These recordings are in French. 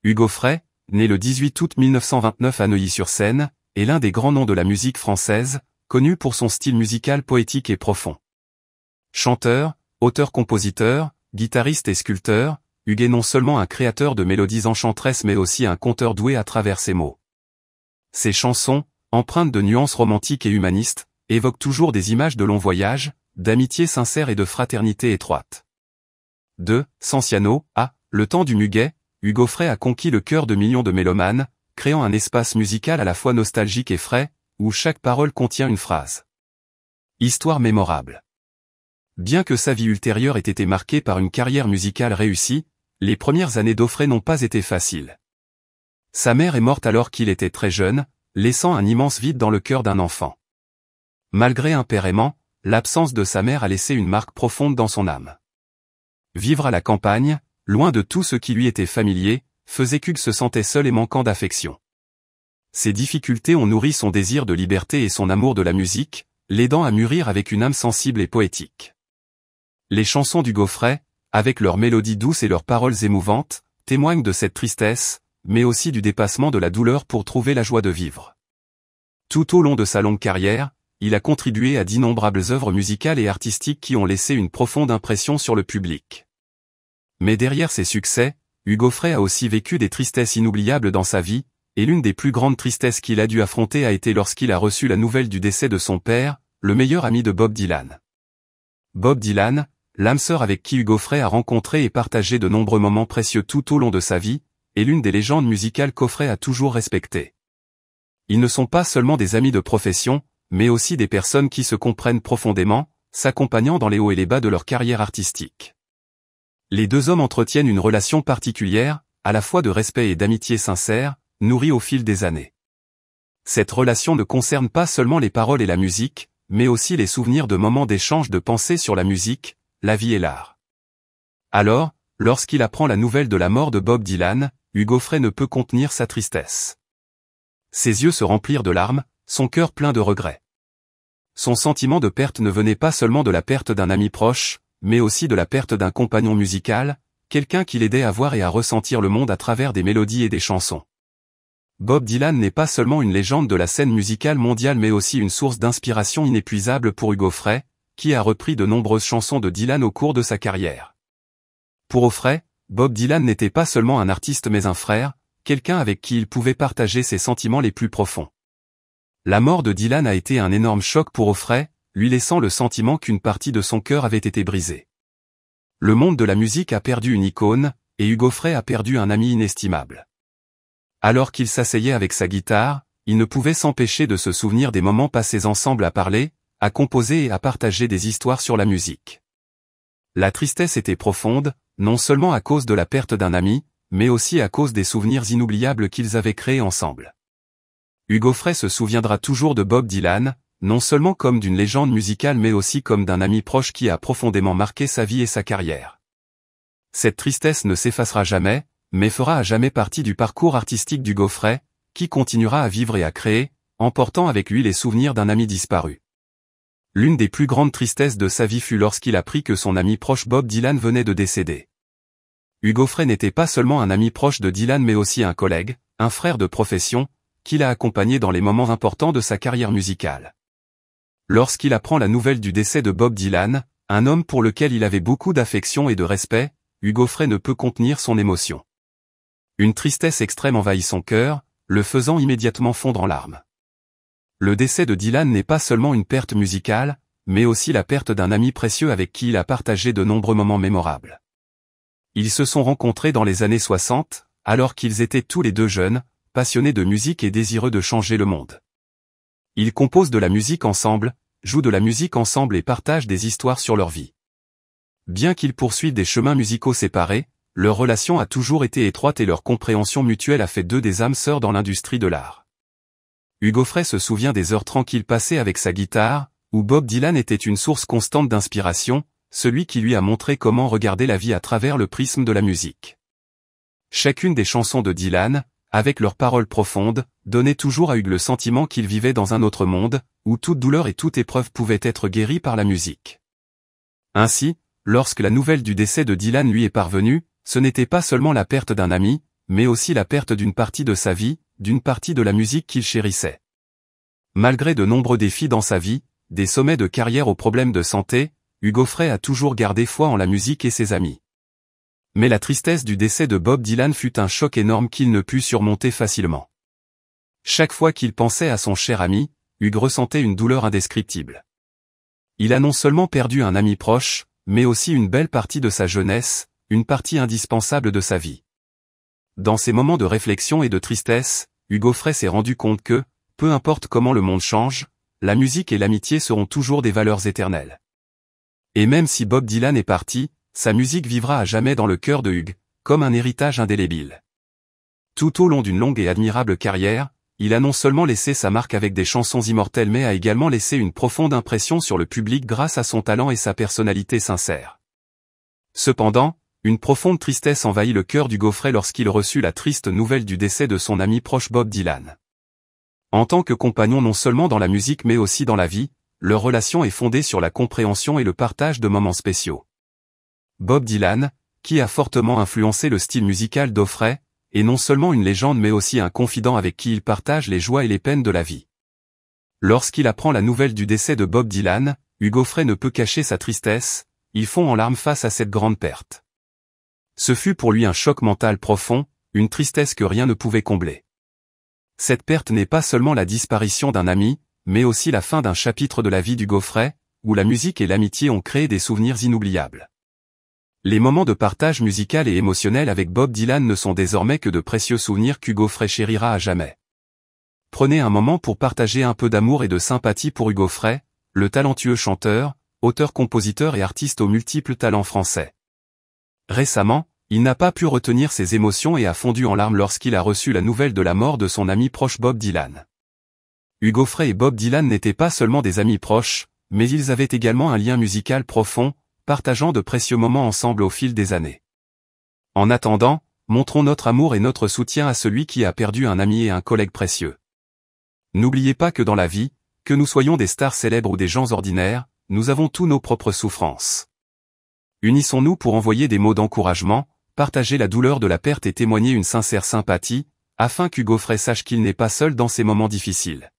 Hugo Frey, né le 18 août 1929 à Neuilly-sur-Seine, est l'un des grands noms de la musique française, connu pour son style musical poétique et profond. Chanteur, auteur-compositeur, guitariste et sculpteur, Hugues est non seulement un créateur de mélodies enchanteresses mais aussi un conteur doué à travers ses mots. Ses chansons, empreintes de nuances romantiques et humanistes, évoquent toujours des images de longs voyages, d'amitié sincère et de fraternité étroite. De Sanciano à Le temps du muguet, Hugo Frey a conquis le cœur de millions de mélomanes, créant un espace musical à la fois nostalgique et frais, où chaque parole contient une phrase. Histoire mémorable. Bien que sa vie ultérieure ait été marquée par une carrière musicale réussie, les premières années d'Ofrey n'ont pas été faciles. Sa mère est morte alors qu'il était très jeune, laissant un immense vide dans le cœur d'un enfant. Malgré un père aimant, l'absence de sa mère a laissé une marque profonde dans son âme. Vivre à la campagne, loin de tout ce qui lui était familier, faisait qu'Hugues se sentait seul et manquant d'affection. Ces difficultés ont nourri son désir de liberté et son amour de la musique, l'aidant à mûrir avec une âme sensible et poétique. Les chansons d'Hugo Frey, avec leurs mélodies douces et leurs paroles émouvantes, témoignent de cette tristesse, mais aussi du dépassement de la douleur pour trouver la joie de vivre. Tout au long de sa longue carrière, il a contribué à d'innombrables œuvres musicales et artistiques qui ont laissé une profonde impression sur le public. Mais derrière ses succès, Hugo Frey a aussi vécu des tristesses inoubliables dans sa vie, et l'une des plus grandes tristesses qu'il a dû affronter a été lorsqu'il a reçu la nouvelle du décès de son père, le meilleur ami de Bob Dylan. Bob Dylan, l'âme sœur avec qui Hugo Frey a rencontré et partagé de nombreux moments précieux tout au long de sa vie, est l'une des légendes musicales qu'Ofrey a toujours respectées. Ils ne sont pas seulement des amis de profession, mais aussi des personnes qui se comprennent profondément, s'accompagnant dans les hauts et les bas de leur carrière artistique. Les deux hommes entretiennent une relation particulière, à la fois de respect et d'amitié sincère, nourrie au fil des années. Cette relation ne concerne pas seulement les paroles et la musique, mais aussi les souvenirs de moments d'échange de pensées sur la musique, la vie et l'art. Alors, lorsqu'il apprend la nouvelle de la mort de Bob Dylan, Hugo Frey ne peut contenir sa tristesse. Ses yeux se remplirent de larmes, son cœur plein de regrets. Son sentiment de perte ne venait pas seulement de la perte d'un ami proche, mais aussi de la perte d'un compagnon musical, quelqu'un qui l'aidait à voir et à ressentir le monde à travers des mélodies et des chansons. Bob Dylan n'est pas seulement une légende de la scène musicale mondiale mais aussi une source d'inspiration inépuisable pour Hugo Frey, qui a repris de nombreuses chansons de Dylan au cours de sa carrière. Pour Ofrey, Bob Dylan n'était pas seulement un artiste mais un frère, quelqu'un avec qui il pouvait partager ses sentiments les plus profonds. La mort de Dylan a été un énorme choc pour Ofrey, lui laissant le sentiment qu'une partie de son cœur avait été brisée. Le monde de la musique a perdu une icône, et Hugo Frey a perdu un ami inestimable. Alors qu'il s'asseyait avec sa guitare, il ne pouvait s'empêcher de se souvenir des moments passés ensemble à parler, à composer et à partager des histoires sur la musique. La tristesse était profonde, non seulement à cause de la perte d'un ami, mais aussi à cause des souvenirs inoubliables qu'ils avaient créés ensemble. Hugo Frey se souviendra toujours de Bob Dylan, non seulement comme d'une légende musicale mais aussi comme d'un ami proche qui a profondément marqué sa vie et sa carrière. Cette tristesse ne s'effacera jamais, mais fera à jamais partie du parcours artistique d'Hugo Frey, qui continuera à vivre et à créer, emportant avec lui les souvenirs d'un ami disparu. L'une des plus grandes tristesses de sa vie fut lorsqu'il apprit que son ami proche Bob Dylan venait de décéder. Hugo Frey n'était pas seulement un ami proche de Dylan mais aussi un collègue, un frère de profession, qui l'a accompagné dans les moments importants de sa carrière musicale. Lorsqu'il apprend la nouvelle du décès de Bob Dylan, un homme pour lequel il avait beaucoup d'affection et de respect, Hugo Frey ne peut contenir son émotion. Une tristesse extrême envahit son cœur, le faisant immédiatement fondre en larmes. Le décès de Dylan n'est pas seulement une perte musicale, mais aussi la perte d'un ami précieux avec qui il a partagé de nombreux moments mémorables. Ils se sont rencontrés dans les années 60, alors qu'ils étaient tous les deux jeunes, passionnés de musique et désireux de changer le monde. Ils composent de la musique ensemble, jouent de la musique ensemble et partagent des histoires sur leur vie. Bien qu'ils poursuivent des chemins musicaux séparés, leur relation a toujours été étroite et leur compréhension mutuelle a fait d'eux des âmes sœurs dans l'industrie de l'art. Hugo Frey se souvient des heures tranquilles passées avec sa guitare, où Bob Dylan était une source constante d'inspiration, celui qui lui a montré comment regarder la vie à travers le prisme de la musique. Chacune des chansons de Dylan, avec leurs paroles profondes, donnait toujours à Hugues le sentiment qu'il vivait dans un autre monde, où toute douleur et toute épreuve pouvaient être guéries par la musique. Ainsi, lorsque la nouvelle du décès de Dylan lui est parvenue, ce n'était pas seulement la perte d'un ami, mais aussi la perte d'une partie de sa vie, d'une partie de la musique qu'il chérissait. Malgré de nombreux défis dans sa vie, des sommets de carrière aux problèmes de santé, Hugo Frey a toujours gardé foi en la musique et ses amis. Mais la tristesse du décès de Bob Dylan fut un choc énorme qu'il ne put surmonter facilement. Chaque fois qu'il pensait à son cher ami, Hugues ressentait une douleur indescriptible. Il a non seulement perdu un ami proche, mais aussi une belle partie de sa jeunesse, une partie indispensable de sa vie. Dans ces moments de réflexion et de tristesse, Hugo Frey s'est rendu compte que, peu importe comment le monde change, la musique et l'amitié seront toujours des valeurs éternelles. Et même si Bob Dylan est parti, sa musique vivra à jamais dans le cœur de Hugues, comme un héritage indélébile. Tout au long d'une longue et admirable carrière, il a non seulement laissé sa marque avec des chansons immortelles mais a également laissé une profonde impression sur le public grâce à son talent et sa personnalité sincère. Cependant, une profonde tristesse envahit le cœur d'Hugo Frey lorsqu'il reçut la triste nouvelle du décès de son ami proche Bob Dylan. En tant que compagnon non seulement dans la musique mais aussi dans la vie, leur relation est fondée sur la compréhension et le partage de moments spéciaux. Bob Dylan, qui a fortement influencé le style musical d'Ofrey, est non seulement une légende mais aussi un confident avec qui il partage les joies et les peines de la vie. Lorsqu'il apprend la nouvelle du décès de Bob Dylan, Hugo Frey ne peut cacher sa tristesse, il fond en larmes face à cette grande perte. Ce fut pour lui un choc mental profond, une tristesse que rien ne pouvait combler. Cette perte n'est pas seulement la disparition d'un ami, mais aussi la fin d'un chapitre de la vie d'Hugo Frey, où la musique et l'amitié ont créé des souvenirs inoubliables. Les moments de partage musical et émotionnel avec Bob Dylan ne sont désormais que de précieux souvenirs qu'Hugo Frey chérira à jamais. Prenez un moment pour partager un peu d'amour et de sympathie pour Hugo Frey, le talentueux chanteur, auteur-compositeur et artiste aux multiples talents français. Récemment, il n'a pas pu retenir ses émotions et a fondu en larmes lorsqu'il a reçu la nouvelle de la mort de son ami proche Bob Dylan. Hugo Frey et Bob Dylan n'étaient pas seulement des amis proches, mais ils avaient également un lien musical profond, partageant de précieux moments ensemble au fil des années. En attendant, montrons notre amour et notre soutien à celui qui a perdu un ami et un collègue précieux. N'oubliez pas que dans la vie, que nous soyons des stars célèbres ou des gens ordinaires, nous avons tous nos propres souffrances. Unissons-nous pour envoyer des mots d'encouragement, partager la douleur de la perte et témoigner une sincère sympathie, afin qu'Hugo Frey sache qu'il n'est pas seul dans ces moments difficiles.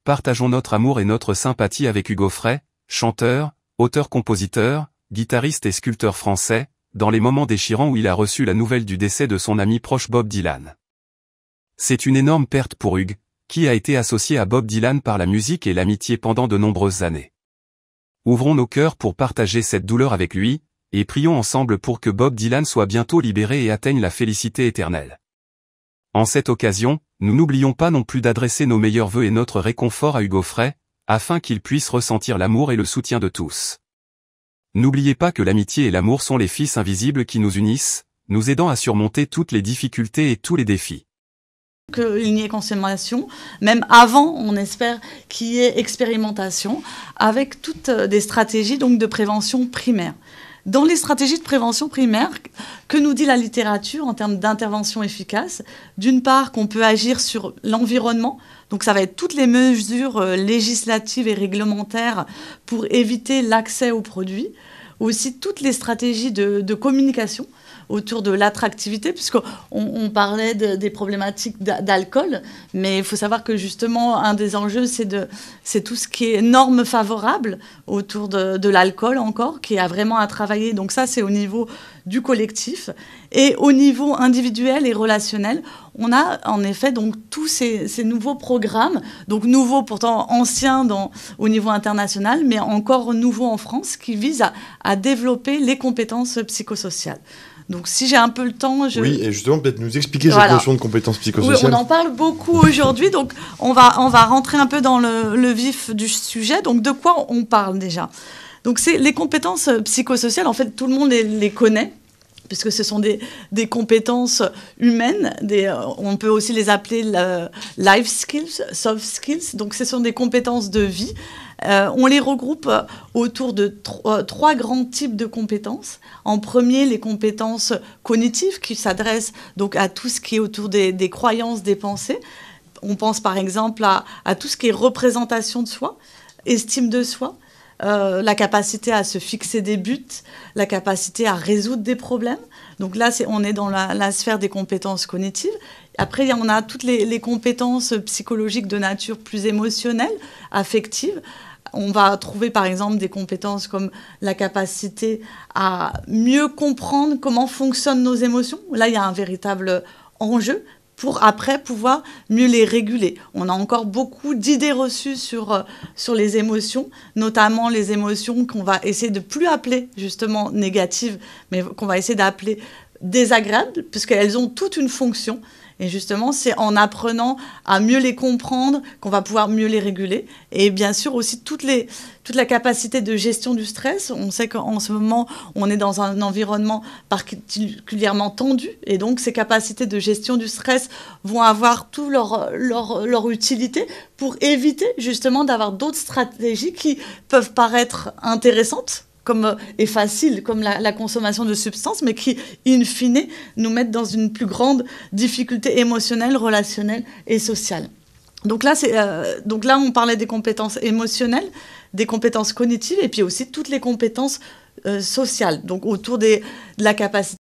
Partageons notre amour et notre sympathie avec Hugo Frey, chanteur, auteur-compositeur, guitariste et sculpteur français, dans les moments déchirants où il a reçu la nouvelle du décès de son ami proche Bob Dylan. C'est une énorme perte pour Hugues, qui a été associé à Bob Dylan par la musique et l'amitié pendant de nombreuses années. Ouvrons nos cœurs pour partager cette douleur avec lui, et prions ensemble pour que Bob Dylan soit bientôt libéré et atteigne la félicité éternelle. En cette occasion, nous n'oublions pas non plus d'adresser nos meilleurs vœux et notre réconfort à Hugo Frey, afin qu'il puisse ressentir l'amour et le soutien de tous. N'oubliez pas que l'amitié et l'amour sont les fils invisibles qui nous unissent, nous aidant à surmonter toutes les difficultés et tous les défis. Qu'il n'y ait consommation, même avant, on espère qu'il y ait expérimentation, avec toutes des stratégies donc de prévention primaire. Dans les stratégies de prévention primaire, que nous dit la littérature en termes d'intervention efficace? D'une part, qu'on peut agir sur l'environnement, donc ça va être toutes les mesures législatives et réglementaires pour éviter l'accès aux produits, aussi toutes les stratégies de communication autour de l'attractivité, puisqu'on parlait des problématiques d'alcool, mais il faut savoir que justement, un des enjeux, c'est tout ce qui est normes favorables autour de l'alcool encore, qui a vraiment à travailler. Donc ça, c'est au niveau du collectif. Et au niveau individuel et relationnel, on a en effet donc tous ces nouveaux programmes, donc nouveaux pourtant anciens au niveau international, mais encore nouveaux en France, qui visent à développer les compétences psychosociales. Donc si j'ai un peu le temps... Oui, et justement, peut-être nous expliquer cette notion de compétences psychosociales. Oui, on en parle beaucoup aujourd'hui, donc on va rentrer un peu dans le vif du sujet. Donc de quoi on parle déjà? Donc c'est les compétences psychosociales, en fait tout le monde les connaît, puisque ce sont des compétences humaines, on peut aussi les appeler life skills, soft skills, donc ce sont des compétences de vie. On les regroupe autour de trois grands types de compétences. En premier, les compétences cognitives qui s'adressent donc à tout ce qui est autour des croyances, des pensées. On pense par exemple à tout ce qui est représentation de soi, estime de soi, la capacité à se fixer des buts, la capacité à résoudre des problèmes. Donc là, on est dans la sphère des compétences cognitives. Après, on a toutes les compétences psychologiques de nature plus émotionnelle, affective. On va trouver par exemple des compétences comme la capacité à mieux comprendre comment fonctionnent nos émotions. Là, il y a un véritable enjeu pour après pouvoir mieux les réguler. On a encore beaucoup d'idées reçues sur les émotions, notamment les émotions qu'on va essayer de plus appeler justement négatives, mais qu'on va essayer d'appeler désagréables, puisqu'elles ont toute une fonction. Et justement, c'est en apprenant à mieux les comprendre qu'on va pouvoir mieux les réguler. Et bien sûr aussi toute la capacité de gestion du stress. On sait qu'en ce moment, on est dans un environnement particulièrement tendu. Et donc, ces capacités de gestion du stress vont avoir toute leur utilité pour éviter justement d'avoir d'autres stratégies qui peuvent paraître intéressantes et facile, comme la consommation de substances, mais qui, in fine, nous mettent dans une plus grande difficulté émotionnelle, relationnelle et sociale. Donc là, on parlait des compétences émotionnelles, des compétences cognitives, et puis aussi toutes les compétences sociales, donc autour de la capacité